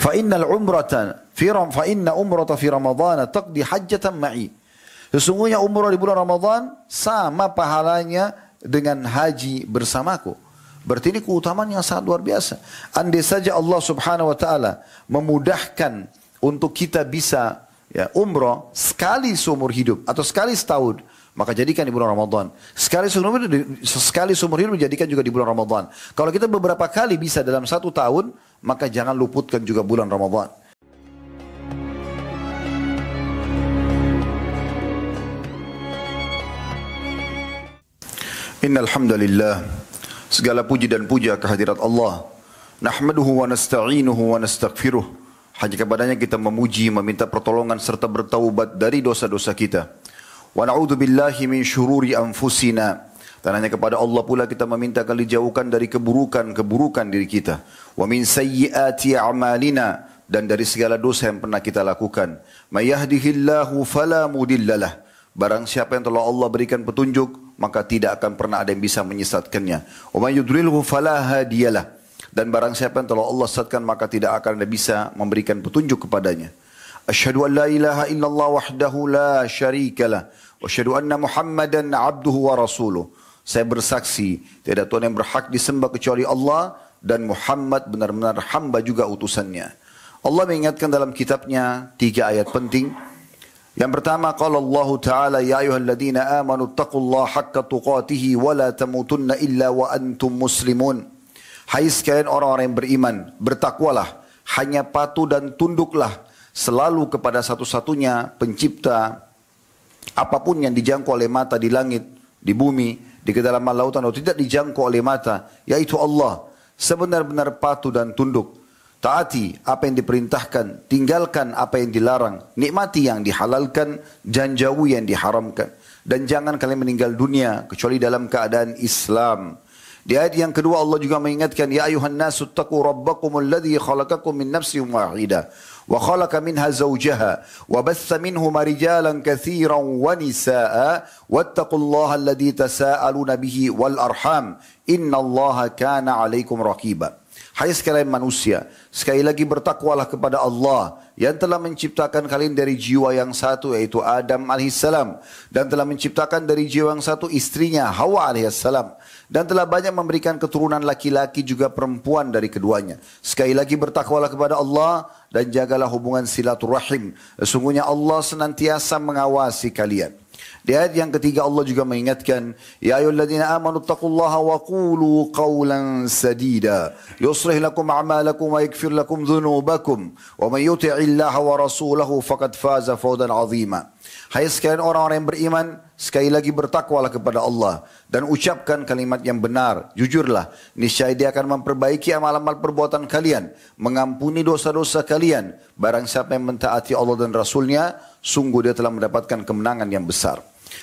Fa inna umrata fi Ramadhan taqdi hajjatan ma'i. Sesungguhnya umrah di bulan Ramadan sama pahalanya dengan haji bersamaku. Berarti ini keutamaan yang sangat luar biasa. Andai saja Allah Subhanahu wa taala memudahkan untuk kita bisa umrah sekali seumur hidup atau sekali setahun, maka jadikan di bulan Ramadan. Sekali seumur hidup dijadikan juga di bulan Ramadan. Kalau kita beberapa kali bisa dalam satu tahun, maka jangan luputkan juga bulan Ramadan. Innal hamdalillah, segala puji dan puja kehadirat Allah. Nahmaduhu wa nasta'inuhu wa nastaghfiruh. Hanya kepadanya kita memuji, meminta pertolongan serta bertaubat dari dosa-dosa kita. Wa na'udzu billahi min syururi anfusina. Dan hanya kepada Allah pula kita meminta akan dijauhkan dari keburukan diri kita. Wa min sayyiati a'malina, dan dari segala dosa yang pernah kita lakukan. May yahdihillahu fala mudhillalah. Barang siapa yang telah Allah berikan petunjuk, maka tidak akan pernah ada yang bisa menyesatkannya. Wa may yudlilhu fala hadiyalah. Dan barang siapa yang telah Allah sesatkan, maka tidak akan ada bisa memberikan petunjuk kepadanya. Asyhadu an la ilaha illallah wahdahu la syarikalah. Wa asyhadu anna Muhammadan abduhu wa rasuluh. Saya bersaksi tidak ada Tuhan yang berhak disembah kecuali Allah, dan Muhammad benar-benar hamba juga utusannya. Allah mengingatkan dalam kitabnya 3 ayat penting. Yang pertama, qala Allah Ta'ala, ya ayyuhalladzina amanu taqullaha haqqa tuqatih wa la tamutunna illa wa antum muslimun. Hai sekalian orang-orang yang beriman, bertakwalah, hanya patuh dan tunduklah selalu kepada satu-satunya pencipta apapun yang dijangkau oleh mata di langit, di bumi, di kedalaman lautan, atau tidak dijangkau oleh mata, yaitu Allah. Sebenar-benar patuh dan tunduk. Taati apa yang diperintahkan, tinggalkan apa yang dilarang, nikmati yang dihalalkan, dan jauhi yang diharamkan. Dan jangan kalian meninggal dunia kecuali dalam keadaan Islam. Di ayat yang kedua Allah juga mengingatkan, ya ayuhan nasu taqu rabbakum alladhi khalaqakum min nafsin wahidah wa khalaqa minha zawjaha wa batha minhuma rijalan katsiran wa nisaa wattaqullaha alladhi tasaaluna bihi wal arham innallaha kana 'alaikum raqiba. Hai sekalian manusia, sekali lagi bertakwalah kepada Allah yang telah menciptakan kalian dari jiwa yang satu, yaitu Adam alaihissalam, dan telah menciptakan dari jiwa yang satu istrinya Hawa alaihissalam, dan telah banyak memberikan keturunan laki-laki juga perempuan dari keduanya. Sekali lagi bertakwalah kepada Allah dan jagalah hubungan silaturahim. Sesungguhnya Allah senantiasa mengawasi kalian. Di ayat yang ketiga Allah juga mengingatkan, ya ayyuhalladzina amanu taqullaha wa qulu qawlan sadida yuslih lakum a'malakum wa yaghfir lakum dhunubakum wa may yuti'illaha wa rasulahu faqad faza fawzan 'azima. Hai sekalian orang-orang yang beriman, sekali lagi bertakwalah kepada Allah dan ucapkan kalimat yang benar, jujurlah, niscaya Dia akan memperbaiki amal-amal perbuatan kalian, mengampuni dosa-dosa kalian. Barang siapa yang mentaati Allah dan Rasulnya, sungguh dia telah mendapatkan kemenangan yang besar.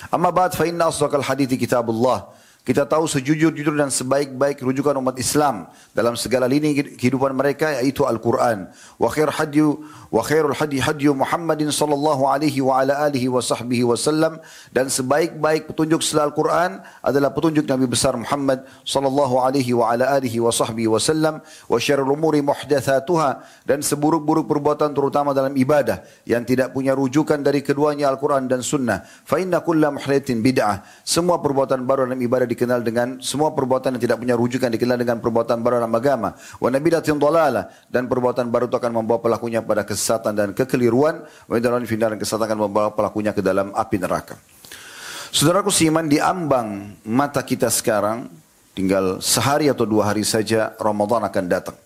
Amma ba'd fa inna asdaqal hadithi kitabullah. Kita tahu sejujur-jujur dan sebaik-baik rujukan umat Islam dalam segala lini kehidupan mereka, yaitu Al-Quran. Wa khairul hadi Muhammadin sallallahu alaihi wa ala alihi wa sahbihi wa sallam. Dan sebaik-baik petunjuk setelah Al-Quran adalah petunjuk Nabi besar Muhammad sallallahu alaihi wa ala alihi wa sahbihi wa sallam. Wa syarrul umuri muhdatsatuha, dan seburuk-buruk perbuatan terutama dalam ibadah yang tidak punya rujukan dari keduanya Al-Quran dan Sunnah. Fa inna kulla muhdatsin bid'ah. Semua perbuatan baru dalam ibadah dikenal dengan, semua perbuatan yang tidak punya rujukan dikenal dengan perbuatan baru dalam agama. Wa nabidatin dhalalah, dan perbuatan baru itu akan membawa pelakunya pada kesesatan dan kekeliruan. Wa idaran finnar, dan kesesatan akan membawa pelakunya ke dalam api neraka. Saudaraku seiman, di ambang mata kita sekarang tinggal sehari atau 2 hari saja Ramadan akan datang.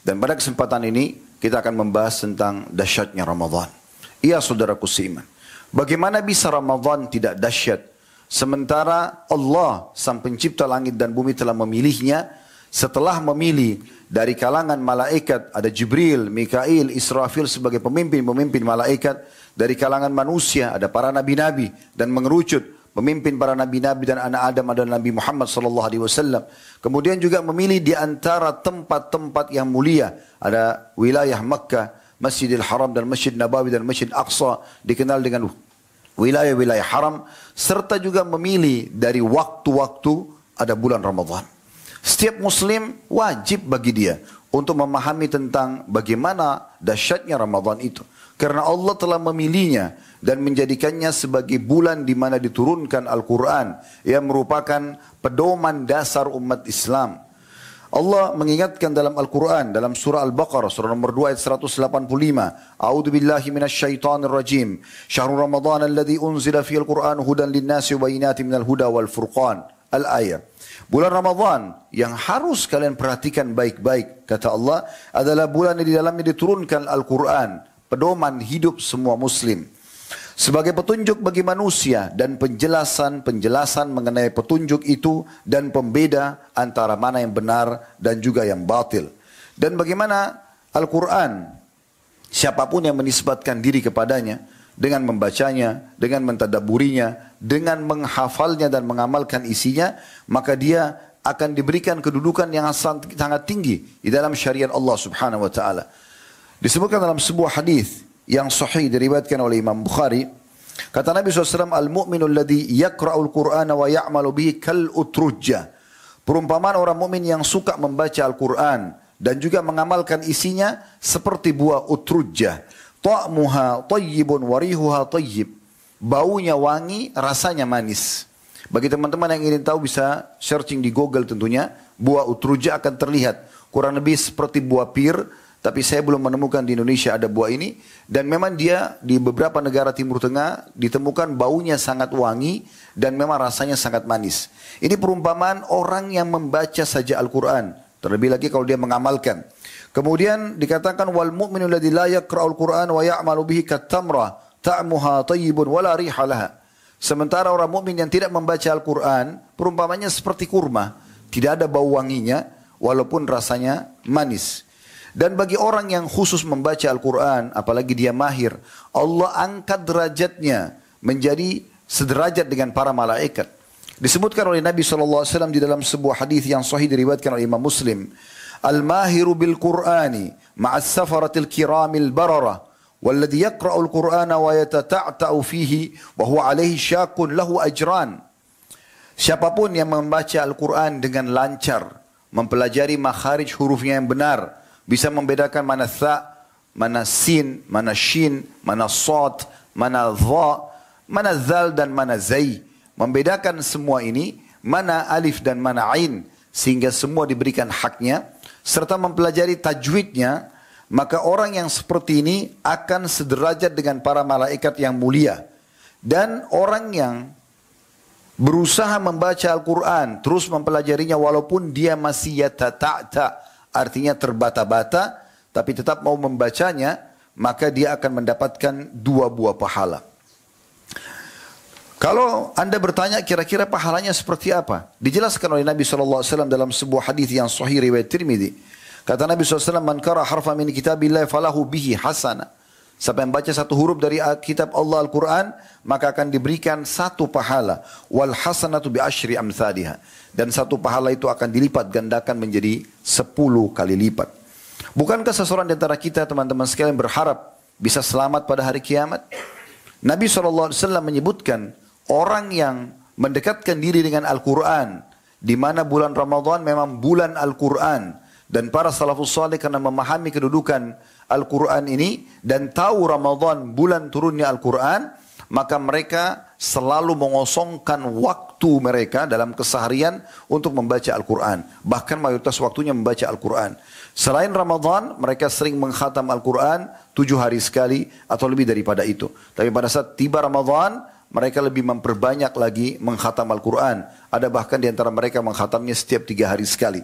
Dan pada kesempatan ini kita akan membahas tentang dahsyatnya Ramadan. Iya saudaraku seiman, bagaimana bisa Ramadan tidak dahsyat sementara Allah sang pencipta langit dan bumi telah memilihnya. Setelah memilih dari kalangan malaikat, ada Jibril, Mikail, Israfil sebagai pemimpin-pemimpin malaikat. Dari kalangan manusia ada para nabi-nabi, dan mengerucut pemimpin para nabi-nabi dan anak Adam adalah Nabi Muhammad SAW. Kemudian juga memilih di antara tempat-tempat yang mulia, ada wilayah Makkah, Masjidil Haram dan Masjid Nabawi dan Masjid Aqsa dikenal dengan wilayah-wilayah haram, serta juga memilih dari waktu-waktu ada bulan Ramadan. Setiap muslim wajib bagi dia untuk memahami tentang bagaimana dahsyatnya Ramadan itu. Karena Allah telah memilihnya dan menjadikannya sebagai bulan di mana diturunkan Al-Quran yang merupakan pedoman dasar umat Islam. Allah mengingatkan dalam Al-Quran, dalam surah Al-Baqarah, surah nomor 2 ayat 185. A'udhu billahi minasyaitanir rajim. Syahrul Ramadan alladhi unzila fihil Qur'an hudan linnasi wa bayinati minal huda wal furqan. Al-ayah. Bulan Ramadan yang harus kalian perhatikan baik-baik, kata Allah, adalah bulan yang di dalamnya diturunkan Al-Quran, pedoman hidup semua muslim. Sebagai petunjuk bagi manusia dan penjelasan mengenai petunjuk itu dan pembeda antara mana yang benar dan juga yang batil. Dan bagaimana Al-Quran, siapapun yang menisbatkan diri kepadanya dengan membacanya, dengan mentadabburinya, dengan menghafalnya dan mengamalkan isinya, maka dia akan diberikan kedudukan yang sangat tinggi di dalam syariat Allah Subhanahu wa taala. Disebutkan dalam sebuah hadis yang sahih diriwayatkan oleh Imam Bukhari, kata Nabi SAW, al-mu'minul ladhi yakra'ul Qur'ana wa ya'malu bihi kal utrujjah. Perumpamaan orang mukmin yang suka membaca Al-Quran dan juga mengamalkan isinya seperti buah utrujjah. Ta'muha tayyibun warihuha tayyib. Baunya wangi, rasanya manis. Bagi teman-teman yang ingin tahu bisa searching di Google tentunya. Buah utrujjah akan terlihat kurang lebih seperti buah pir. Tapi saya belum menemukan di Indonesia ada buah ini. Dan memang dia di beberapa negara Timur Tengah ditemukan baunya sangat wangi dan memang rasanya sangat manis. Ini perumpamaan orang yang membaca saja Al-Quran. Terlebih lagi kalau dia mengamalkan. Kemudian dikatakan wal mu'minu alladhi la yaqra'ul Qur'an wa ya'malu bihi kat-tamra ta'muha tayyibun wa la riha laha. Sementara orang mukmin yang tidak membaca Al-Quran, perumpamannya seperti kurma, tidak ada bau wanginya walaupun rasanya manis. Dan bagi orang yang khusus membaca Al-Quran, apalagi dia mahir, Allah angkat derajatnya menjadi sederajat dengan para malaikat. Disebutkan oleh Nabi SAW di dalam sebuah hadis yang sahih diriwayatkan oleh Imam Muslim. Al-mahiru bil-Qur'ani ma'as safaratil kiramil barara. Walladhi yakra'ul Qur'ana wa yatata'ta'u fihi wa huwa alaihi syakun lahu ajran. Siapapun yang membaca Al-Quran dengan lancar, mempelajari makharij hurufnya yang benar, bisa membedakan mana tha, mana sin, mana shin, mana sad, mana dha, mana zal dan mana zai. Membedakan semua ini, mana alif dan mana ain, sehingga semua diberikan haknya, serta mempelajari tajwidnya, maka orang yang seperti ini akan sederajat dengan para malaikat yang mulia. Dan orang yang berusaha membaca Al-Quran, terus mempelajarinya walaupun dia masih yatata'ta, artinya terbata-bata, tapi tetap mau membacanya, maka dia akan mendapatkan 2 buah pahala. Kalau anda bertanya kira-kira pahalanya seperti apa? Dijelaskan oleh Nabi SAW dalam sebuah hadis yang sahih riwayat Tirmidzi. Kata Nabi SAW, man qara harfa min kitabillah falahu bihi hasana. Siapa yang baca satu huruf dari kitab Allah Al-Quran, maka akan diberikan 1 pahala. Wal hasanatu bi asyri amthaliha. Dan 1 pahala itu akan dilipat gandakan menjadi 10 kali lipat. Bukankah seseorang di antara kita teman-teman sekalian berharap bisa selamat pada hari kiamat? Nabi SAW menyebutkan orang yang mendekatkan diri dengan Al-Quran, di mana bulan Ramadan memang bulan Al-Quran, dan para salafus salih karena memahami kedudukan Al-Quran ini dan tahu Ramadan bulan turunnya Al-Quran, maka mereka selalu mengosongkan waktu mereka dalam keseharian untuk membaca Al-Quran. Bahkan mayoritas waktunya membaca Al-Quran. Selain Ramadan, mereka sering mengkhatam Al-Quran 7 hari sekali atau lebih daripada itu. Tapi pada saat tiba Ramadan, mereka lebih memperbanyak lagi mengkhatam Al-Quran. Ada bahkan di antara mereka mengkhatamnya setiap 3 hari sekali.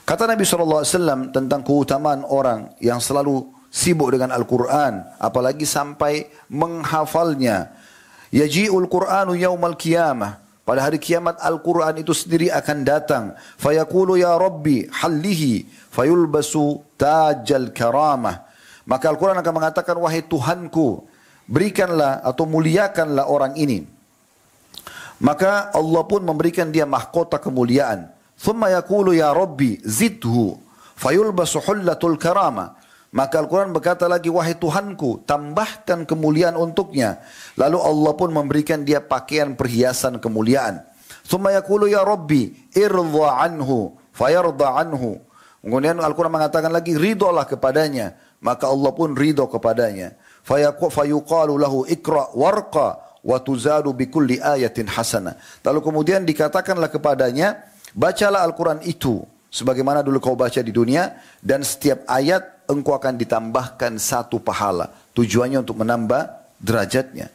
Kata Nabi SAW tentang keutamaan orang yang selalu sibuk dengan Al-Quran, apalagi sampai menghafalnya. Yaji'ul Qur'anu yawmal qiyamah. Pada hari kiamat Al-Quran itu sendiri akan datang. Fayaqulu ya Rabbi hallihi fayulbasu tajal karamah. Maka Al-Quran akan mengatakan, wahai Tuhanku, berikanlah atau muliakanlah orang ini. Maka Allah pun memberikan dia mahkota kemuliaan. Thumma yaqulu ya Rabbi zidhu fayulbasu hullatul karamah. Maka Al-Quran berkata lagi, wahai Tuhanku, tambahkan kemuliaan untuknya. Lalu Allah pun memberikan dia pakaian perhiasan kemuliaan. Thumma yaqulu ya Rabbi irza anhu fayarda anhu Kemudian Al-Quran mengatakan lagi, ridholah kepadanya, maka Allah pun ridho kepadanya. Fayuqalu lahu ikra warqa wa tuzadu bikulli ayatin hasana. Lalu kemudian dikatakanlah kepadanya, bacalah Al-Quran itu sebagaimana dulu kau baca di dunia, dan setiap ayat engkau akan ditambahkan satu pahala. Tujuannya untuk menambah derajatnya.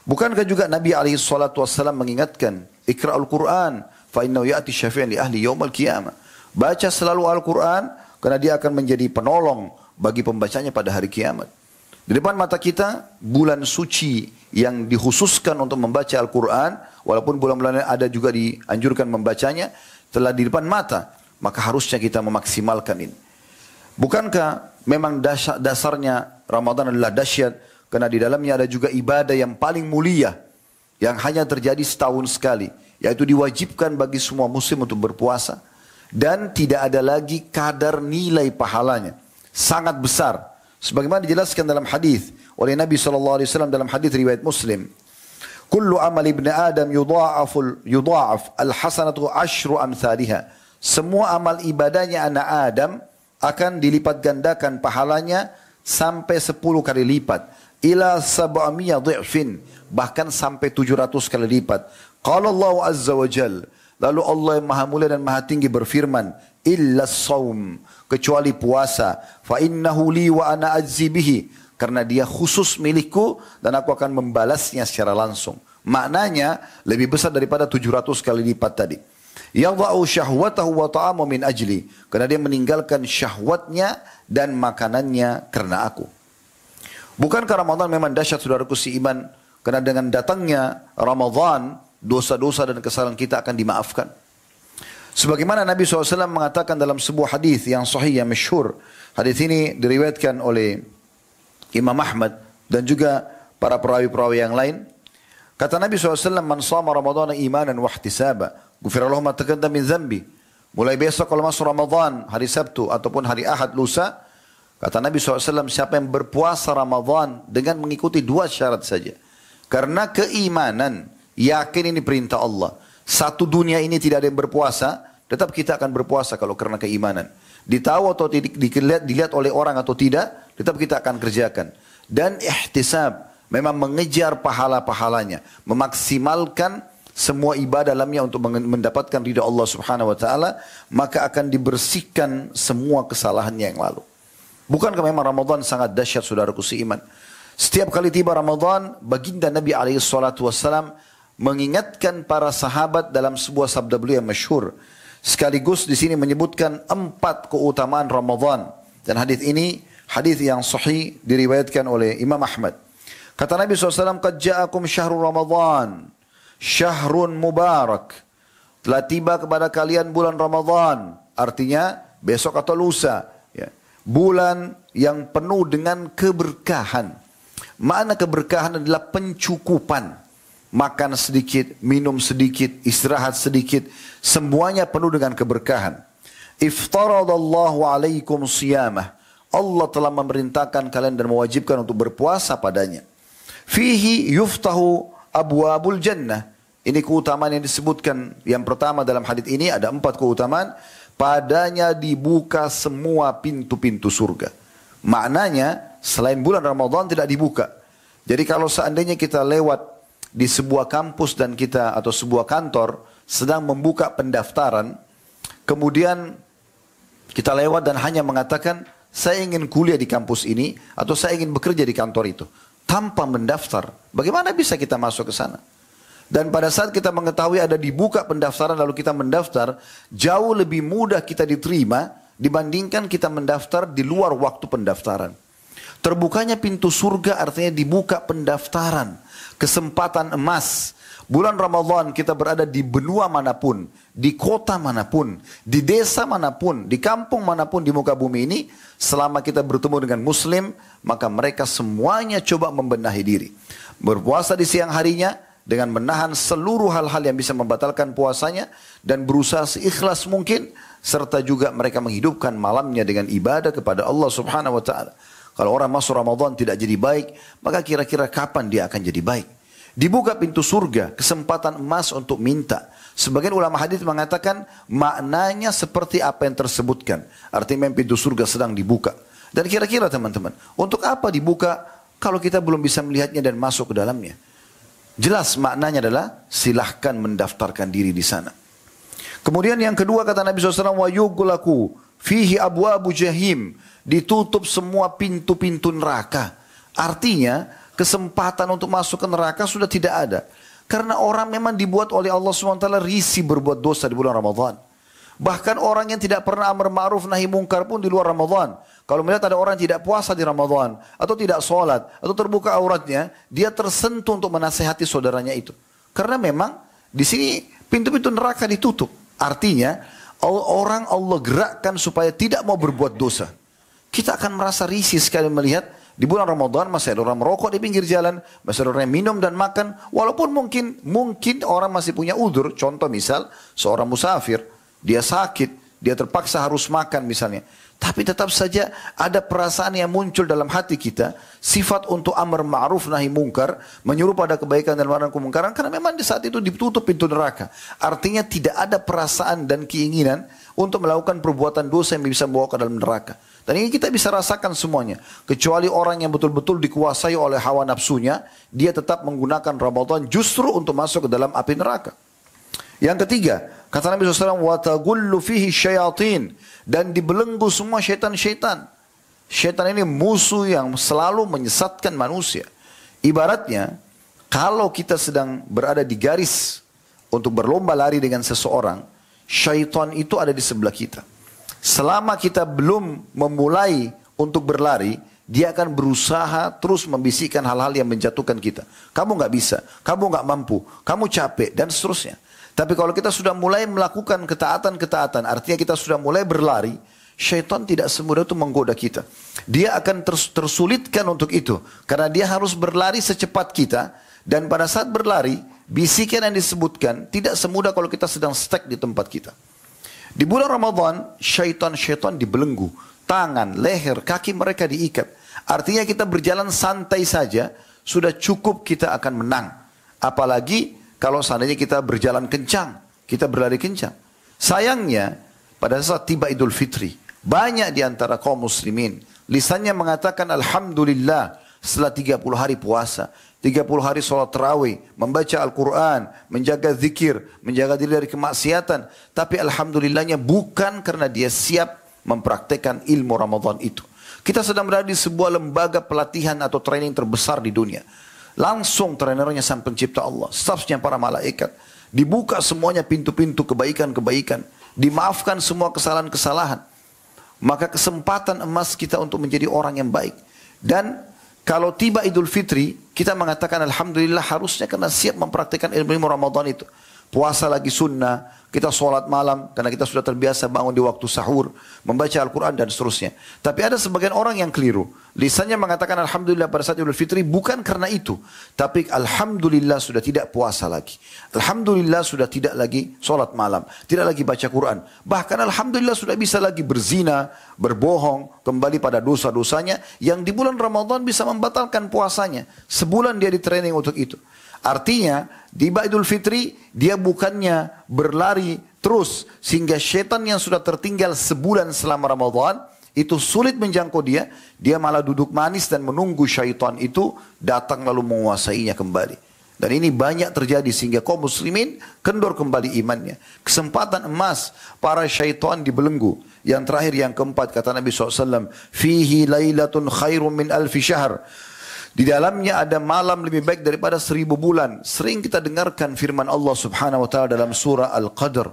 Bukankah juga Nabi SAW mengingatkan, ikra Al-Quran fa innahu ya'ti syafi'an li ahli yaumal qiyamah. Baca selalu Al-Quran karena dia akan menjadi penolong bagi pembacanya pada hari kiamat. Di depan mata kita bulan suci yang dikhususkan untuk membaca Al-Quran, walaupun bulan-bulan ada juga dianjurkan membacanya, telah di depan mata, maka harusnya kita memaksimalkan ini. Bukankah memang dasarnya Ramadan adalah dahsyat, karena di dalamnya ada juga ibadah yang paling mulia, yang hanya terjadi setahun sekali, yaitu diwajibkan bagi semua muslim untuk berpuasa, dan tidak ada lagi kadar nilai pahalanya, sangat besar. Sebagaimana dijelaskan dalam hadis oleh Nabi SAW dalam hadis riwayat Muslim, kullu amal ibn Adam yudha'af al-hasanatu asyru amthaliha. Semua amal ibadahnya anak Adam akan dilipat gandakan pahalanya sampai 10 kali lipat. Ila 700 dhi'fin, bahkan sampai 700 kali lipat. Qala Allah azza wa jal, lalu Allah yang maha mulia dan maha tinggi berfirman, illa saum, kecuali puasa, fa innahu li wa ana ajzi bihi, karena dia khusus milikku dan aku akan membalasnya secara langsung. Maknanya lebih besar daripada 700 kali lipat tadi. Yadha'u syahwatahu wa ta'amu min ajli, karena dia meninggalkan syahwatnya dan makanannya karena aku. Bukankah Ramadan memang dahsyat, saudaraku seiman, karena dengan datangnya Ramadan dosa-dosa dan kesalahan kita akan dimaafkan. Sebagaimana Nabi SAW mengatakan dalam sebuah hadis yang sahih, yang masyhur. Hadis ini diriwayatkan oleh Imam Ahmad dan juga para perawi-perawi yang lain. Kata Nabi SAW, man sama Ramadana imanan wa ihtisaba, ghufira lahu ma taqaddama min dhanbi. Mulai besok kalau masuk Ramadan, hari Sabtu ataupun hari Ahad lusa, kata Nabi SAW, siapa yang berpuasa Ramadan dengan mengikuti 2 syarat saja. Karena keimanan, yakin ini perintah Allah. Satu dunia ini tidak ada yang berpuasa, tetap kita akan berpuasa kalau karena keimanan. Ditahu atau dilihat oleh orang atau tidak, tetap kita akan kerjakan. Dan ihtisab, memang mengejar pahala-pahalanya, memaksimalkan semua ibadah dalamnya untuk mendapatkan ridha Allah Subhanahu wa taala, maka akan dibersihkan semua kesalahannya yang lalu. Bukankah memang Ramadan sangat dahsyat, saudaraku seiman? Setiap kali tiba Ramadan, baginda Nabi SAW mengingatkan para sahabat dalam sebuah sabda beliau yang masyhur. Sekaligus di sini menyebutkan 4 keutamaan Ramadan. Dan hadis ini hadis yang sahih diriwayatkan oleh Imam Ahmad. Kata Nabi SAW, qad ja'akum syahrul Ramadan, syahrun mubarak. Telah tiba kepada kalian bulan Ramadan, artinya besok atau lusa. Ya. Bulan yang penuh dengan keberkahan. Makna keberkahan adalah pencukupan. Makan sedikit, minum sedikit, istirahat sedikit, semuanya penuh dengan keberkahan. Iftaradallahu alaikum siyamah. Allah telah memerintahkan kalian dan mewajibkan untuk berpuasa padanya. Fihi yuftahu abwabul jannah. Ini keutamaan yang disebutkan. Yang pertama dalam hadis ini ada 4 keutamaan. Padanya dibuka semua pintu-pintu surga. Maknanya selain bulan Ramadan tidak dibuka. Jadi kalau seandainya kita lewat di sebuah kampus dan kita atau sebuah kantor sedang membuka pendaftaran, kemudian kita lewat dan hanya mengatakan saya ingin kuliah di kampus ini atau saya ingin bekerja di kantor itu tanpa mendaftar, bagaimana bisa kita masuk ke sana? Dan pada saat kita mengetahui ada dibuka pendaftaran lalu kita mendaftar, jauh lebih mudah kita diterima dibandingkan kita mendaftar di luar waktu pendaftaran. Terbukanya pintu surga artinya dibuka pendaftaran, kesempatan emas. Bulan Ramadan kita berada di benua manapun, di kota manapun, di desa manapun, di kampung manapun di muka bumi ini, selama kita bertemu dengan muslim, maka mereka semuanya coba membenahi diri. Berpuasa di siang harinya dengan menahan seluruh hal-hal yang bisa membatalkan puasanya dan berusaha seikhlas mungkin, serta juga mereka menghidupkan malamnya dengan ibadah kepada Allah Subhanahu wa taala. Kalau orang masuk Ramadan tidak jadi baik, maka kira-kira kapan dia akan jadi baik? Dibuka pintu surga, kesempatan emas untuk minta. Sebagian ulama hadis mengatakan maknanya seperti apa yang tersebutkan. Artinya pintu surga sedang dibuka. Dan kira-kira teman-teman, untuk apa dibuka kalau kita belum bisa melihatnya dan masuk ke dalamnya? Jelas maknanya adalah silahkan mendaftarkan diri di sana. Kemudian yang kedua kata Nabi SAW, wa yughlaqu fihi abwabu jahim, ditutup semua pintu-pintu neraka. Artinya kesempatan untuk masuk ke neraka sudah tidak ada. Karena orang memang dibuat oleh Allah SWT risih berbuat dosa di bulan Ramadan. Bahkan orang yang tidak pernah amar ma'ruf nahi mungkar pun di luar Ramadan. Kalau melihat ada orang yang tidak puasa di Ramadan, atau tidak sholat, atau terbuka auratnya, dia tersentuh untuk menasehati saudaranya itu. Karena memang di sini pintu-pintu neraka ditutup. Artinya orang Allah gerakkan supaya tidak mau berbuat dosa. Kita akan merasa risih sekali melihat di bulan Ramadan masih ada orang merokok di pinggir jalan, masih ada orang yang minum dan makan. Walaupun mungkin orang masih punya udzur. Contoh misal seorang musafir, dia sakit, dia terpaksa harus makan misalnya. Tapi tetap saja ada perasaan yang muncul dalam hati kita, sifat untuk amar ma'ruf nahi mungkar, menyuruh pada kebaikan dan melarang kemungkaran, karena memang di saat itu ditutup pintu neraka. Artinya tidak ada perasaan dan keinginan untuk melakukan perbuatan dosa yang bisa membawa ke dalam neraka. Dan ini kita bisa rasakan semuanya. Kecuali orang yang betul-betul dikuasai oleh hawa nafsunya, dia tetap menggunakan Ramadan justru untuk masuk ke dalam api neraka. Yang ketiga, kata Nabi SAW, وَتَغُلُّ فِيهِ الشَّيَاطِينَ, dan dibelenggu semua syaitan-syaitan. Syaitan ini musuh yang selalu menyesatkan manusia. Ibaratnya, kalau kita sedang berada di garis untuk berlomba lari dengan seseorang, syaitan itu ada di sebelah kita. Selama kita belum memulai untuk berlari, dia akan berusaha terus membisikkan hal-hal yang menjatuhkan kita. Kamu nggak bisa, kamu nggak mampu, kamu capek, dan seterusnya. Tapi kalau kita sudah mulai melakukan ketaatan-ketaatan, artinya kita sudah mulai berlari, syaitan tidak semudah itu menggoda kita. Dia akan tersulitkan untuk itu. Karena dia harus berlari secepat kita. Dan pada saat berlari, bisikan yang disebutkan tidak semudah kalau kita sedang stuck di tempat kita. Di bulan Ramadan, syaitan-syaitan dibelenggu. Tangan, leher, kaki mereka diikat. Artinya kita berjalan santai saja, sudah cukup kita akan menang. Apalagi kalau seandainya kita berjalan kencang, kita berlari kencang. Sayangnya, pada saat tiba Idul Fitri, banyak di antara kaum muslimin, lisannya mengatakan Alhamdulillah setelah 30 hari puasa, 30 hari sholat tarawih, membaca Al-Quran, menjaga zikir, menjaga diri dari kemaksiatan. Tapi Alhamdulillahnya bukan karena dia siap mempraktekkan ilmu Ramadan itu. Kita sedang berada di sebuah lembaga pelatihan atau training terbesar di dunia. Langsung trainernya sang pencipta Allah, stafnya para malaikat. Dibuka semuanya pintu-pintu kebaikan-kebaikan. Dimaafkan semua kesalahan-kesalahan. Maka kesempatan emas kita untuk menjadi orang yang baik. Dan kalau tiba Idul Fitri, kita mengatakan Alhamdulillah harusnya karena siap mempraktikkan ilmu Ramadan itu. Puasa lagi sunnah, kita sholat malam karena kita sudah terbiasa bangun di waktu sahur, membaca Al-Quran dan seterusnya. Tapi ada sebagian orang yang keliru. Lisannya mengatakan Alhamdulillah pada saat Idul Fitri bukan karena itu. Tapi Alhamdulillah sudah tidak puasa lagi. Alhamdulillah sudah tidak lagi sholat malam, tidak lagi baca Quran. Bahkan Alhamdulillah sudah bisa lagi berzina, berbohong, kembali pada dosa-dosanya yang di bulan Ramadan bisa membatalkan puasanya. Sebulan dia di training untuk itu. Artinya, di Idul Fitri, dia bukannya berlari terus. Sehingga syaitan yang sudah tertinggal sebulan selama Ramadan, itu sulit menjangkau dia. Dia malah duduk manis dan menunggu syaitan itu datang lalu menguasainya kembali. Dan ini banyak terjadi sehingga kaum muslimin kendor kembali imannya. Kesempatan emas, para syaitan dibelenggu. Yang terakhir, yang keempat, kata Nabi SAW, Fihi laylatun khairun min alfi syahr. Di dalamnya ada malam lebih baik daripada 1000 bulan. Sering kita dengarkan firman Allah Subhanahu wa taala dalam surah Al-Qadr.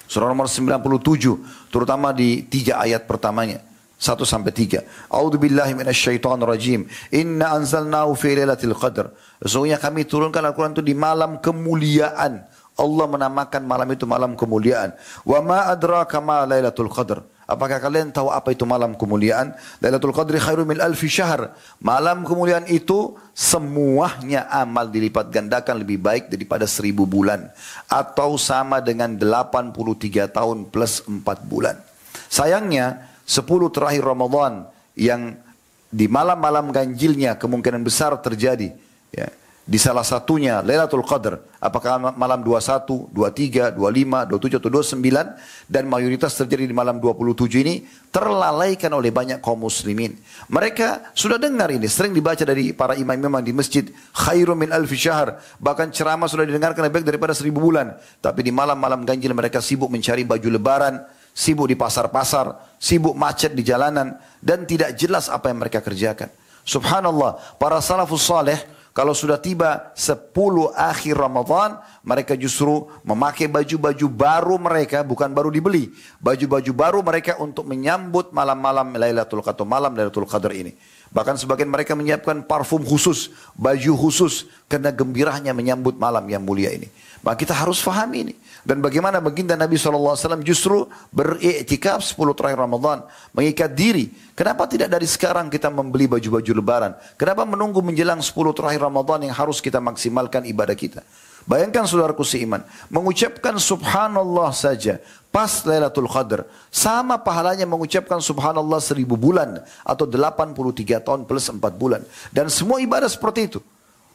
Surah nomor 97, terutama di 3 ayat pertamanya. 1 sampai 3. A'udzubillahi minasyaitonir rajim. Inna anzalnahu fi lailatul qadr. Sesungguhnya kami turunkan Al-Qur'an itu di malam kemuliaan. Allah menamakan malam itu malam kemuliaan. Wa ma adraka ma lailatul qadr. Apakah kalian tahu apa itu malam kemuliaan? Lailatul Qadri khairum min alfi syahr. Malam kemuliaan itu semuanya amal dilipat gandakan lebih baik daripada 1000 bulan. Atau sama dengan 83 tahun plus 4 bulan. Sayangnya 10 terakhir Ramadan yang di malam-malam ganjilnya kemungkinan besar terjadi. Ya. di salah satunya Lailatul Qadar, apakah malam 21, 23, 25, 27 atau 29, dan mayoritas terjadi di malam 27 ini, terlalaikan oleh banyak kaum muslimin. Mereka sudah dengar ini, sering dibaca dari para imam-imam di masjid, khairum min alfi syahr, bahkan ceramah sudah didengarkan lebih baik daripada 1000 bulan. Tapi di malam-malam ganjil mereka sibuk mencari baju lebaran, sibuk di pasar-pasar, sibuk macet di jalanan, dan tidak jelas apa yang mereka kerjakan. Subhanallah, para salafus saleh kalau sudah tiba 10 akhir Ramadan, mereka justru memakai baju-baju baru mereka, bukan baru dibeli. Baju-baju baru mereka untuk menyambut malam-malam Lailatul Qadar, malam Lailatul Qadar ini. Bahkan sebagian mereka menyiapkan parfum khusus, baju khusus, karena gembiranya menyambut malam yang mulia ini. Maka kita harus fahami ini. Dan bagaimana baginda Nabi SAW justru beriktikaf 10 terakhir Ramadan. Mengikat diri. Kenapa tidak dari sekarang kita membeli baju-baju lebaran? Kenapa menunggu menjelang 10 terakhir Ramadan yang harus kita maksimalkan ibadah kita? Bayangkan saudaraku seiman. Mengucapkan subhanallah saja pas Lailatul Qadar. Sama pahalanya mengucapkan subhanallah 1000 bulan. Atau 83 tahun plus 4 bulan. Dan semua ibadah seperti itu.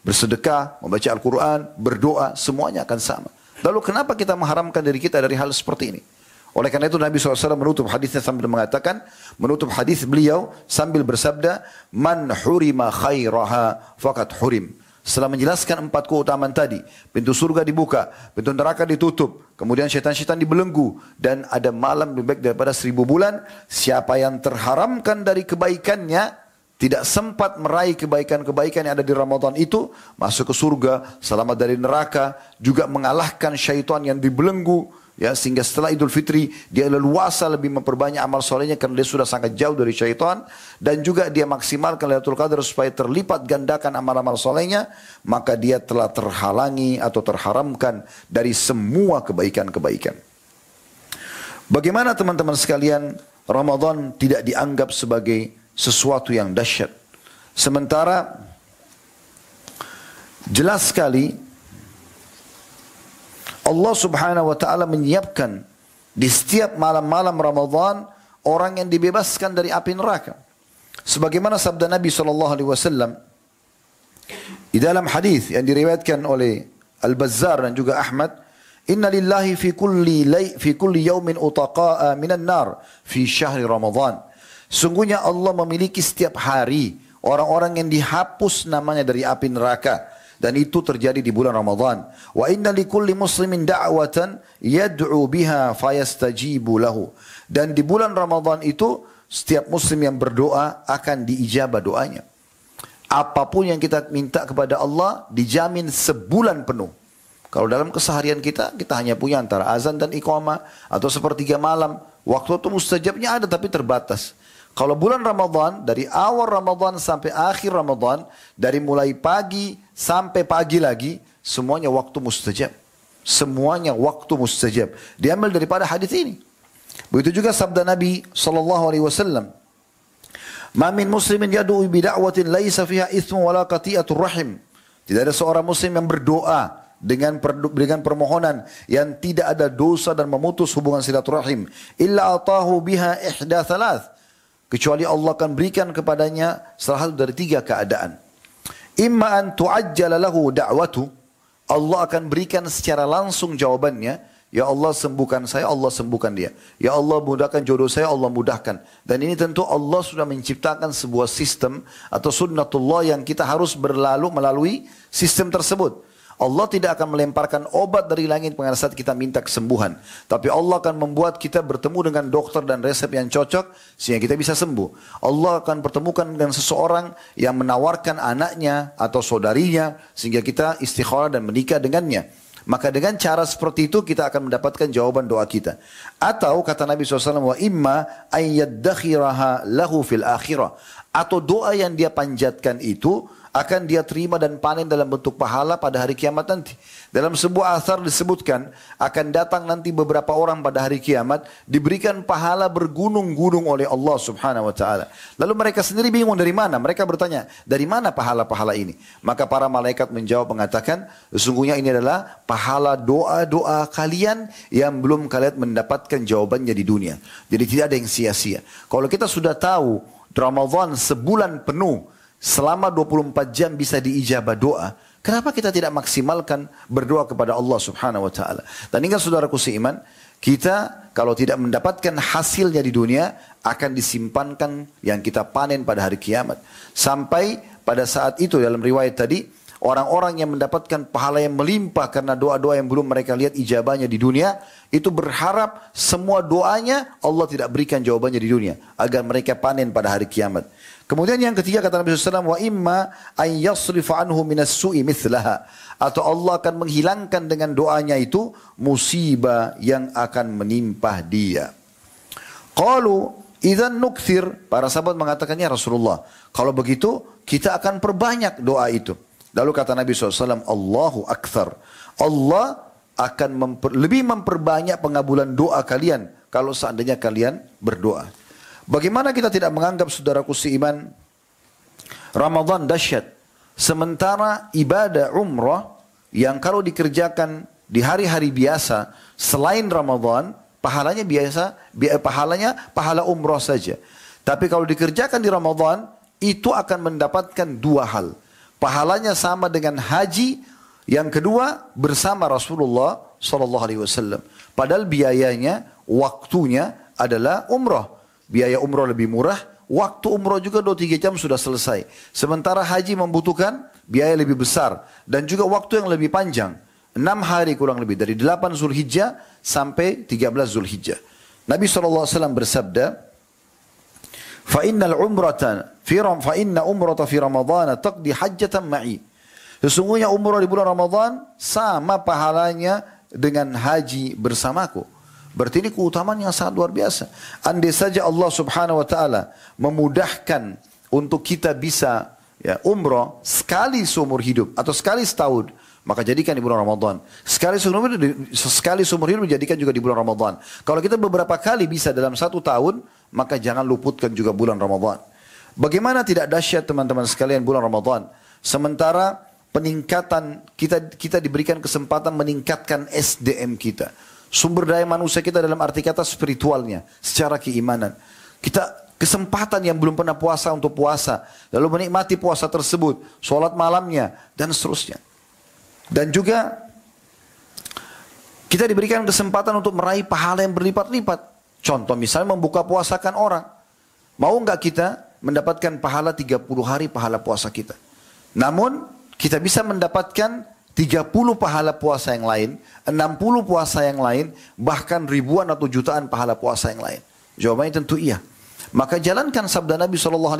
Bersedekah, membaca Al-Quran, berdoa, semuanya akan sama. Lalu kenapa kita mengharamkan diri kita dari hal seperti ini? Oleh karena itu Nabi SAW menutup hadisnya sambil mengatakan, menutup hadis beliau sambil bersabda, Man hurima khairaha fakat hurim. Setelah menjelaskan 4 keutamaan tadi, pintu surga dibuka, pintu neraka ditutup, kemudian syaitan-syaitan dibelenggu, dan ada malam lebih baik daripada 1000 bulan, siapa yang terharamkan dari kebaikannya, tidak sempat meraih kebaikan-kebaikan yang ada di Ramadan itu, masuk ke surga, selamat dari neraka, juga mengalahkan syaitan yang dibelenggu, ya, sehingga setelah Idul Fitri dia leluasa lebih memperbanyak amal solehnya karena dia sudah sangat jauh dari syaitan, dan juga dia maksimalkan Lailatul Qadar supaya terlipat gandakan amal-amal solehnya, maka dia telah terhalangi atau terharamkan dari semua kebaikan-kebaikan. Bagaimana teman-teman sekalian, Ramadan tidak dianggap sebagai sesuatu yang dahsyat. Sementara jelas sekali Allah Subhanahu wa taala menyiapkan di setiap malam-malam Ramadan orang yang dibebaskan dari api neraka. Sebagaimana sabda Nabi sallallahu alaihi wasallam di dalam hadis yang diriwayatkan oleh Al-Bazzar dan juga Ahmad, Inna lillahi fi kulli yawmin utaqa'a minan nar fi syahri Ramadan. Sungguhnya Allah memiliki setiap hari orang-orang yang dihapus namanya dari api neraka. Dan itu terjadi di bulan Ramadan. Wa inna likulli muslimin da'watan yad'u biha fayastajibu lahu. Dan di bulan Ramadan itu setiap muslim yang berdoa akan diijabah doanya. Apapun yang kita minta kepada Allah dijamin sebulan penuh. Kalau dalam keseharian kita hanya punya antara azan dan iqamah atau sepertiga malam. Waktu itu mustajabnya ada tapi terbatas. Kalau bulan Ramadan, dari awal Ramadan sampai akhir Ramadan, dari mulai pagi sampai pagi lagi, semuanya waktu mustajab. Semuanya waktu mustajab. Diambil daripada hadis ini. Begitu juga sabda Nabi SAW. Ma min muslimin yadu'u bida'watin laisa fiha ithmu wala qati'atur rahim. Tidak ada seorang muslim yang berdoa dengan permohonan yang tidak ada dosa dan memutus hubungan silaturahim. Illa atahu biha ihda thalath. Kecuali Allah akan berikan kepadanya salah satu dari 3 keadaan. Imma an tu'ajjala lahu da'watu. Allah akan berikan secara langsung jawabannya. Ya Allah sembuhkan saya, Allah sembuhkan dia. Ya Allah mudahkan jodoh saya, Allah mudahkan. Dan ini tentu Allah sudah menciptakan sebuah sistem atau sunnatullah yang kita harus melalui sistem tersebut. Allah tidak akan melemparkan obat dari langit pada saat kita minta kesembuhan. Tapi Allah akan membuat kita bertemu dengan dokter dan resep yang cocok sehingga kita bisa sembuh. Allah akan pertemukan dengan seseorang yang menawarkan anaknya atau saudarinya sehingga kita istikharah dan menikah dengannya. Maka dengan cara seperti itu kita akan mendapatkan jawaban doa kita. Atau kata Nabi SAW, wa imma ayyaddakhiraha lahu fil akhirah. Atau doa yang dia panjatkan itu akan dia terima dan panen dalam bentuk pahala pada hari kiamat nanti. Dalam sebuah athar disebutkan, akan datang nanti beberapa orang pada hari kiamat, diberikan pahala bergunung-gunung oleh Allah Subhanahu wa ta'ala. Lalu mereka sendiri bingung dari mana? Mereka bertanya, dari mana pahala-pahala ini? Maka para malaikat menjawab mengatakan, sesungguhnya ini adalah pahala doa-doa kalian yang belum kalian mendapatkan jawabannya di dunia. Jadi tidak ada yang sia-sia. Kalau kita sudah tahu Ramadan sebulan penuh, selama 24 jam bisa diijabah doa. Kenapa kita tidak maksimalkan berdoa kepada Allah Subhanahu wa taala? Dan ingat saudaraku seiman, kita kalau tidak mendapatkan hasilnya di dunia akan disimpankan yang kita panen pada hari kiamat. Sampai pada saat itu dalam riwayat tadi, orang-orang yang mendapatkan pahala yang melimpah karena doa-doa yang belum mereka lihat ijabahnya di dunia, itu berharap semua doanya Allah tidak berikan jawabannya di dunia, agar mereka panen pada hari kiamat. Kemudian yang ketiga kata Nabi SAW, wa imma an yasrifa anhu minas su'i mithlaha. Atau Allah akan menghilangkan dengan doanya itu musibah yang akan menimpa dia. Qalu idzan nukthir. Para sahabat mengatakannya Rasulullah, kalau begitu kita akan perbanyak doa itu. Lalu kata Nabi SAW, Allahu akthar. Allah akan lebih memperbanyak pengabulan doa kalian kalau seandainya kalian berdoa. Bagaimana kita tidak menganggap saudaraku seiman Ramadan dahsyat, sementara ibadah umrah yang kalau dikerjakan di hari-hari biasa selain Ramadan pahalanya pahala umrah saja. Tapi kalau dikerjakan di Ramadan itu akan mendapatkan dua hal. Pahalanya sama dengan haji, yang kedua bersama Rasulullah SAW. Padahal biayanya, waktunya adalah umrah. Biaya umrah lebih murah, waktu umrah juga 2-3 jam sudah selesai. Sementara haji membutuhkan biaya lebih besar dan juga waktu yang lebih panjang. 6 hari kurang lebih, dari 8 Zulhijjah sampai 13 Zulhijjah. Nabi SAW bersabda, فَإِنَّ أُمْرَةَ فِي رَمَضَانَ تَقْدِي حَجَّةً مَعِي. Sesungguhnya umrah di bulan Ramadan sama pahalanya dengan haji bersamaku. Berarti ini keutamaan yang sangat luar biasa. Andai saja Allah Subhanahu wa taala memudahkan untuk kita bisa umrah sekali seumur hidup atau sekali setahun, maka jadikan di bulan Ramadan. Sekali seumur hidup dijadikan juga di bulan Ramadan. Kalau kita beberapa kali bisa dalam 1 tahun, maka jangan luputkan juga bulan Ramadan. Bagaimana tidak dahsyat teman-teman sekalian bulan Ramadan? Sementara peningkatan kita diberikan kesempatan meningkatkan SDM kita. Sumber daya manusia kita dalam arti kata spiritualnya, secara keimanan. Kita kesempatan yang belum pernah puasa untuk puasa, lalu menikmati puasa tersebut, sholat malamnya, dan seterusnya. Dan juga kita diberikan kesempatan untuk meraih pahala yang berlipat-lipat. Contoh misalnya membuka puasakan orang. Mau nggak kita mendapatkan pahala 30 hari pahala puasa kita? Namun kita bisa mendapatkan 30 pahala puasa yang lain, 60 puasa yang lain, bahkan ribuan atau jutaan pahala puasa yang lain. Jawabannya tentu iya. Maka jalankan sabda Nabi SAW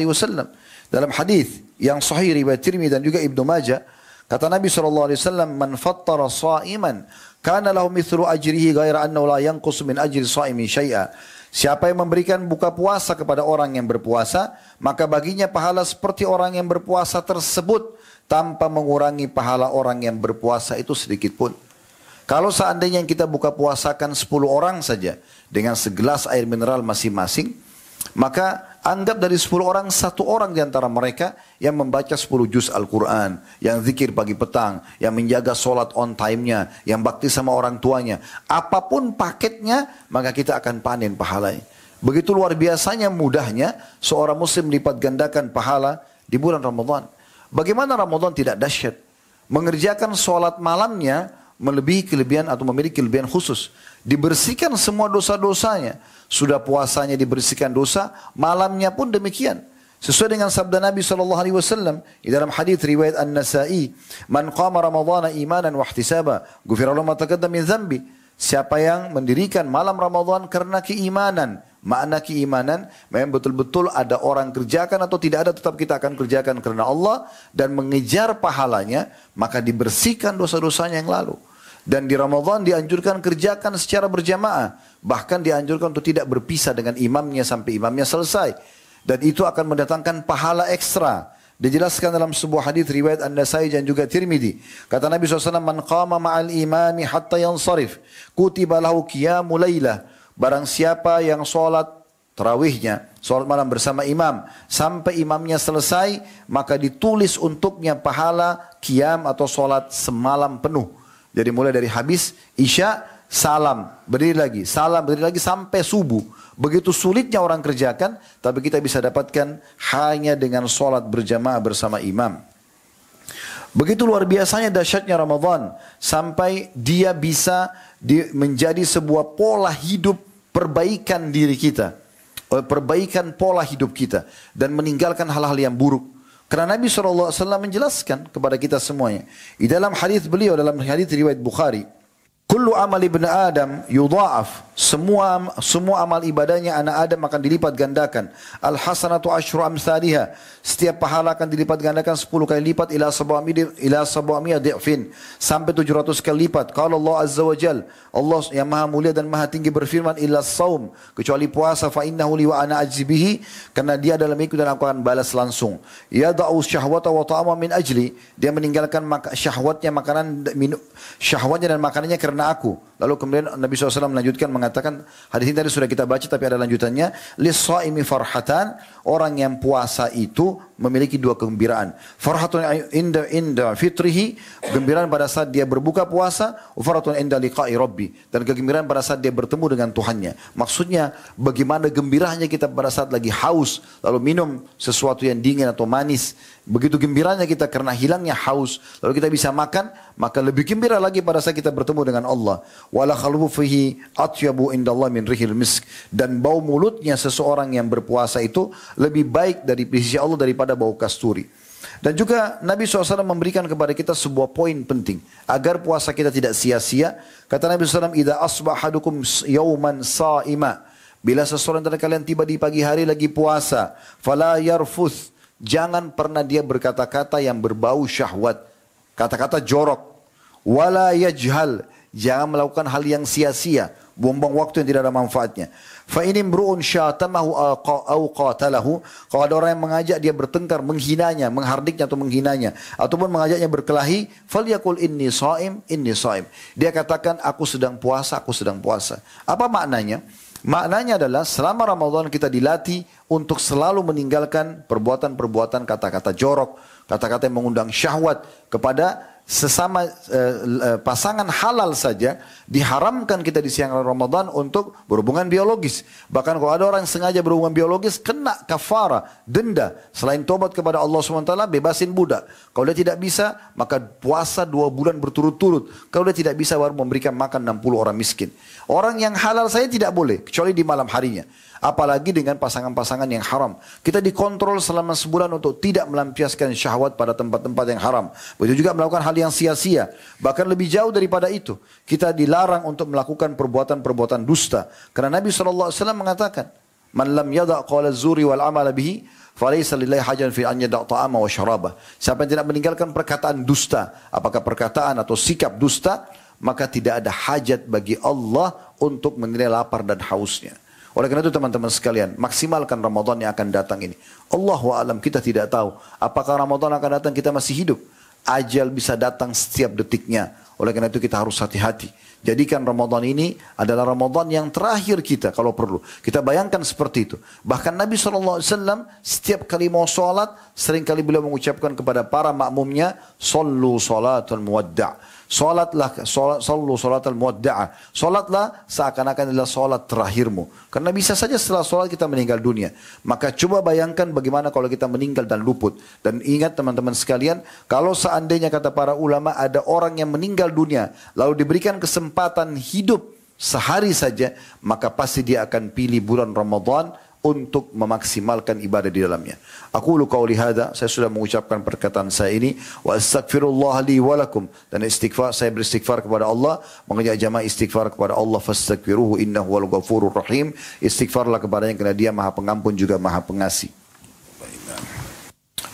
dalam hadis yang sahih riwayat Tirmidzi dan juga Ibnu Majah. Kata Nabi SAW, "Man fattara sha'iman, kana lahu mithlu ajrihi ghaira annahu la yanqus min ajri sha'imin syai'a." Siapa yang memberikan buka puasa kepada orang yang berpuasa, maka baginya pahala seperti orang yang berpuasa tersebut, tanpa mengurangi pahala orang yang berpuasa itu sedikit pun. Kalau seandainya yang kita buka puasakan 10 orang saja dengan segelas air mineral masing-masing, maka anggap dari 10 orang 1 orang di antara mereka yang membaca 10 juz Al-Quran, yang zikir pagi petang, yang menjaga sholat on time-nya, yang bakti sama orang tuanya. Apapun paketnya, maka kita akan panen pahalanya. Begitu luar biasanya mudahnya seorang muslim lipat gandakan pahala di bulan Ramadan. Bagaimana Ramadan tidak dahsyat? Mengerjakan sholat malamnya melebihi kelebihan atau memiliki kelebihan khusus. Dibersihkan semua dosa-dosanya. Sudah puasanya dibersihkan dosa, malamnya pun demikian. Sesuai dengan sabda Nabi SAW di dalam hadis riwayat An-Nasa'i, "Man qama Ramadhana imanan wa ihtisaba, ghufira lahu ma taqaddama min dhanbi." Siapa yang mendirikan malam Ramadan karena keimanan. Makna keimanan memang betul-betul ada orang kerjakan atau tidak ada, tetap kita akan kerjakan karena Allah dan mengejar pahalanya, maka dibersihkan dosa-dosanya yang lalu. Dan di Ramadan dianjurkan kerjakan secara berjamaah, bahkan dianjurkan untuk tidak berpisah dengan imamnya sampai imamnya selesai, dan itu akan mendatangkan pahala ekstra. Dijelaskan dalam sebuah hadis riwayat An-Nasai dan juga Tirmidzi. Kata Nabi SAW, "Man qama ma'al imami hatta yansarif, kutiba lahu qiyamu lailah." Barang siapa yang sholat tarawihnya, sholat malam bersama imam, sampai imamnya selesai, maka ditulis untuknya pahala qiyam atau sholat semalam penuh. Jadi mulai dari habis isya, salam, berdiri lagi, salam, berdiri lagi sampai subuh. Begitu sulitnya orang kerjakan, tapi kita bisa dapatkan hanya dengan sholat berjamaah bersama imam. Begitu luar biasanya dahsyatnya Ramadan sampai dia bisa menjadi sebuah pola hidup perbaikan diri kita, perbaikan pola hidup kita dan meninggalkan hal-hal yang buruk. Karena Nabi SAW menjelaskan kepada kita semuanya. Di dalam hadis beliau, dalam hadis riwayat Bukhari, kullu amal ibn Adam yudha'af. Semua amal ibadahnya anak Adam akan dilipat gandakan. Al hasanatu asyru amsalihha. Setiap pahala akan dilipat gandakan 10 kali lipat ila sab'amiyah di'fin. Sampai 700 kali lipat. Qala Allah Azza wa Jal. Allah yang maha mulia dan maha tinggi berfirman, illa saum. Kecuali puasa, fa innahu li wa ana ajzi bihi. Karena dia adalah milikku dan aku akan balas langsung. Yada'u syahwata wa ta'ama min ajli. Dia meninggalkan syahwatnya, syahwatnya dan makanannya karena aku. Lalu kemudian Nabi SAW melanjutkan mengatakan, hadis ini tadi sudah kita baca tapi ada lanjutannya. Lis-shaimi farhatan, orang yang puasa itu memiliki dua kegembiraan. Farhatun inda fitrihi, kegembiraan pada saat dia berbuka puasa, farhatun inda liqa'i rabbi, dan kegembiraan pada saat dia bertemu dengan Tuhannya. Maksudnya bagaimana gembiranya kita pada saat lagi haus lalu minum sesuatu yang dingin atau manis. Begitu gembiranya kita karena hilangnya haus, lalu kita bisa makan, maka lebih gembira lagi pada saat kita bertemu dengan Allah. Wala khalufu fihi atyabu indallah min rihil misk, dan bau mulutnya seseorang yang berpuasa itu lebih baik dari sisi Allah daripada bau kasturi. Dan juga Nabi SAW memberikan kepada kita sebuah poin penting agar puasa kita tidak sia-sia. Kata Nabi SAW, idza asbahadukum yawman sa'ima, bila seseorang dari kalian tiba di pagi hari lagi puasa, fala yarfuth, jangan pernah dia berkata-kata yang berbau syahwat, kata-kata jorok. Wala yajhal, jangan melakukan hal yang sia-sia, buang-buang waktu yang tidak ada manfaatnya. Fa in imru'un syatamahu aw qatalahu, kalau ada orang yang mengajak dia bertengkar, menghinanya, menghardiknya atau menghinanya, ataupun mengajaknya berkelahi, falyaqul inni shaim, inni shaim. Dia katakan aku sedang puasa, aku sedang puasa. Apa maknanya? Maknanya adalah selama Ramadan kita dilatih untuk selalu meninggalkan perbuatan-perbuatan kata-kata jorok, kata-kata yang mengundang syahwat kepada sesama pasangan halal saja. Diharamkan kita di siang Ramadan untuk berhubungan biologis. Bahkan kalau ada orang yang sengaja berhubungan biologis, kena kafara, denda. Selain tobat kepada Allah SWT, bebasin budak. Kalau dia tidak bisa, maka puasa 2 bulan berturut-turut. Kalau dia tidak bisa, baru memberikan makan 60 orang miskin. Orang yang halal saya tidak boleh, kecuali di malam harinya. Apalagi dengan pasangan-pasangan yang haram. Kita dikontrol selama sebulan untuk tidak melampiaskan syahwat pada tempat-tempat yang haram. Begitu juga melakukan hal yang sia-sia. Bahkan lebih jauh daripada itu. Kita dilarang untuk melakukan perbuatan-perbuatan dusta. Karena Nabi SAW mengatakan, man lam yada' qala zuri wal amala bihi, falaysa lillahi hajan fi an yada' ta'ama wa syarabah. Siapa yang tidak meninggalkan perkataan dusta, apakah perkataan atau sikap dusta, maka tidak ada hajat bagi Allah untuk menilai lapar dan hausnya. Oleh karena itu teman-teman sekalian, maksimalkan Ramadan yang akan datang ini. Allahu a'lam, kita tidak tahu apakah Ramadan akan datang kita masih hidup. Ajal bisa datang setiap detiknya. Oleh karena itu kita harus hati-hati. Jadikan Ramadan ini adalah Ramadan yang terakhir kita kalau perlu. Kita bayangkan seperti itu. Bahkan Nabi SAW setiap kali mau sholat, seringkali beliau mengucapkan kepada para makmumnya, Sallu salatul muwadda'. Sallu salatul muwadda'a. Salatlah seakan-akan adalah salat terakhirmu. Karena bisa saja setelah salat kita meninggal dunia. Maka coba bayangkan bagaimana kalau kita meninggal dan luput. Dan ingat teman-teman sekalian, kalau seandainya kata para ulama ada orang yang meninggal dunia, lalu diberikan kesempatan hidup sehari saja, maka pasti dia akan pilih bulan Ramadan untuk memaksimalkan ibadah di dalamnya. Aku qauli hadza, saya sudah mengucapkan perkataan saya ini, wa astaghfirullah li wa lakum, dan istighfar, saya beristighfar kepada Allah, mengajak jamaah istighfar kepada Allah, fastaghfiruhu innahu wal ghafurur rahim. Istighfarlah kepadanya karena dia Maha Pengampun juga Maha Pengasih.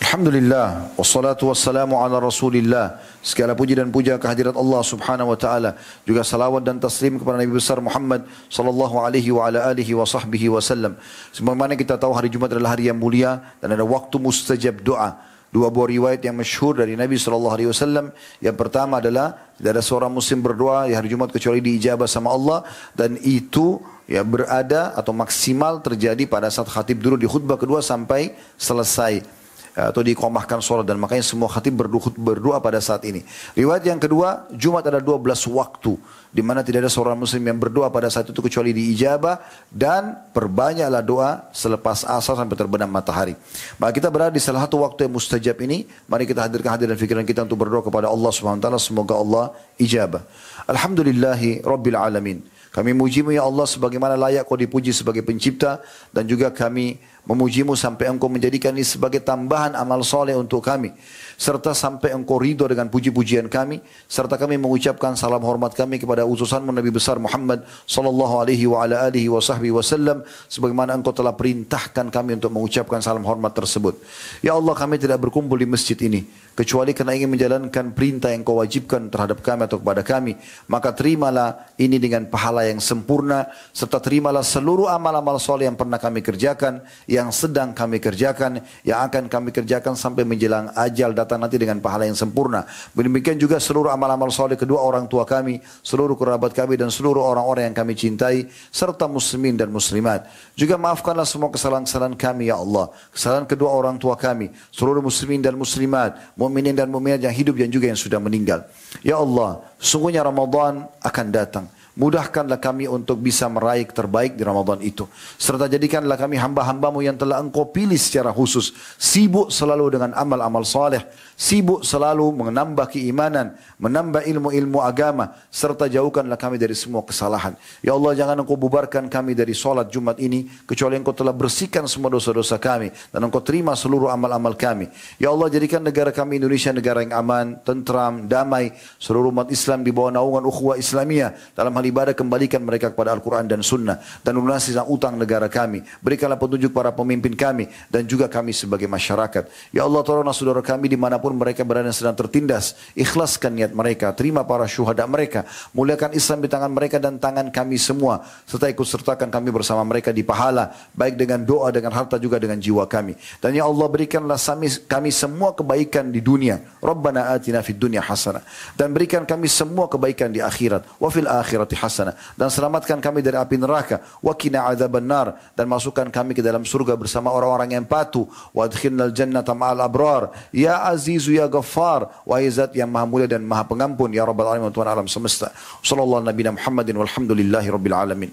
Alhamdulillah, wassalatu wassalamu ala Rasulillah. Segala puji dan puja kehadirat Allah Subhanahu wa taala, juga salawat dan taslim kepada Nabi besar Muhammad sallallahu alaihi wa ala alihi wa sahbihi wasallam. Sebagaimana kita tahu hari Jumat adalah hari yang mulia dan ada waktu mustajab doa. Dua buah riwayat yang masyhur dari Nabi sallallahu alaihi wasallam. Yang pertama adalah tidak ada seorang muslim berdoa di hari Jumat kecuali diijabah sama Allah, dan itu ya berada atau maksimal terjadi pada saat khatib dulu di khutbah kedua sampai selesai atau diiqamahkan sholat, dan makanya semua khatib berdoa pada saat ini. Riwayat yang kedua, Jumat ada 12 waktu di mana tidak ada seorang muslim yang berdoa pada saat itu kecuali diijabah, dan perbanyaklah doa selepas asar sampai terbenam matahari. Maka kita berada di salah satu waktu yang mustajab ini. Mari kita hadirkan hati dan fikiran kita untuk berdoa kepada Allah Subhanahu wa taala, semoga Allah ijabah. Alhamdulillahi rabbil alamin. Kami memuji-Mu ya Allah sebagaimana layak Kau dipuji sebagai pencipta, dan juga kami memuji-Mu sampai Engkau menjadikan ini sebagai tambahan amal soleh untuk kami, serta sampai Engkau ridho dengan puji-pujian kami, serta kami mengucapkan salam hormat kami kepada utusan-Mu Nabi besar Muhammad sallallahu alaihi wa ala alihi wa sahbihi wasallam, sebagaimana Engkau telah perintahkan kami untuk mengucapkan salam hormat tersebut. Ya Allah, kami tidak berkumpul di masjid ini kecuali karena ingin menjalankan perintah yang Kau wajibkan terhadap kami atau kepada kami. Maka terimalah ini dengan pahala yang sempurna, serta terimalah seluruh amal-amal soleh yang pernah kami kerjakan, yang sedang kami kerjakan, yang akan kami kerjakan sampai menjelang ajal datang nanti dengan pahala yang sempurna. Demikian juga seluruh amal-amal soleh kedua orang tua kami, seluruh kerabat kami, dan seluruh orang-orang yang kami cintai, serta muslimin dan muslimat. Juga maafkanlah semua kesalahan-kesalahan kami ya Allah, kesalahan kedua orang tua kami, seluruh muslimin dan muslimat, mukminin dan mukminat yang hidup dan juga yang sudah meninggal. Ya Allah, sungguhnya Ramadan akan datang. Mudahkanlah kami untuk bisa meraih terbaik di Ramadan itu. Serta jadikanlah kami hamba-hamba-Mu yang telah Engkau pilih secara khusus. Sibuk selalu dengan amal-amal saleh. Sibuk selalu menambah keimanan, menambah ilmu-ilmu agama. Serta jauhkanlah kami dari semua kesalahan. Ya Allah, jangan Engkau bubarkan kami dari solat Jumat ini, kecuali Engkau telah bersihkan semua dosa-dosa kami, dan Engkau terima seluruh amal-amal kami. Ya Allah, jadikan negara kami Indonesia negara yang aman, tentram, damai. Seluruh umat Islam di bawah naungan ukhuwah Islamiyah. Dalam hal ibadah, kembalikan mereka kepada Al-Quran dan Sunnah, dan lunasi utang negara kami. Berikanlah petunjuk para pemimpin kami dan juga kami sebagai masyarakat. Ya Allah, tolonglah saudara kami dimanapun mereka berada sedang tertindas. Ikhlaskan niat mereka, terima para syuhada mereka, muliakan Islam di tangan mereka dan tangan kami semua, serta ikut sertakan kami bersama mereka di pahala, baik dengan doa, dengan harta, juga dengan jiwa kami. Dan ya Allah, berikanlah kami semua kebaikan di dunia. Rabbana atina fid dunya hasanah, dan berikan kami semua kebaikan di akhirat. Wa fil akhirati hasanah, dan selamatkan kami dari api neraka. Wa qina adzabannar, dan masukkan kami ke dalam surga bersama orang-orang yang patuh. Wa adkhilnal jannata ma'al abrar. Ya Azizu ya Ghaffar, wa Zat yang maha mulia dan maha pengampun, ya Rabbal alamin, Tuhan alam semesta. Sallallahu nabiyana Muhammadin walhamdulillahi rabbil alamin.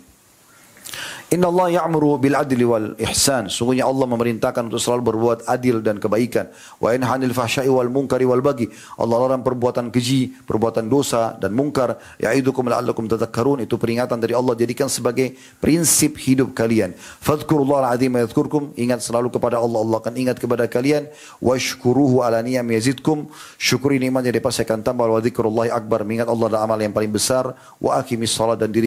Inna Allah ya'muru bil adli wal ihsan. Sungguhnya Allah memerintahkan untuk selalu berbuat adil dan kebaikan. Wa yanha 'anil fahsya'i wal munkari wal baghi. Allah larang perbuatan keji, perbuatan dosa dan mungkar. Ya'idukum la'allakum tadhakkarun. Itu peringatan dari Allah, jadikan sebagai prinsip hidup kalian. Fadhkurullaha al-'azima yadhkurkum. Ingat selalu kepada Allah, Allah akan ingat kepada kalian. Washkuruhu ala niyam yazidkum. Syukuri nikmatnya, dia pasti akan tambah. Wa dzikrullahi akbar. Mengingat Allah adalah amal yang paling besar. Wa aqimis salat, dan diri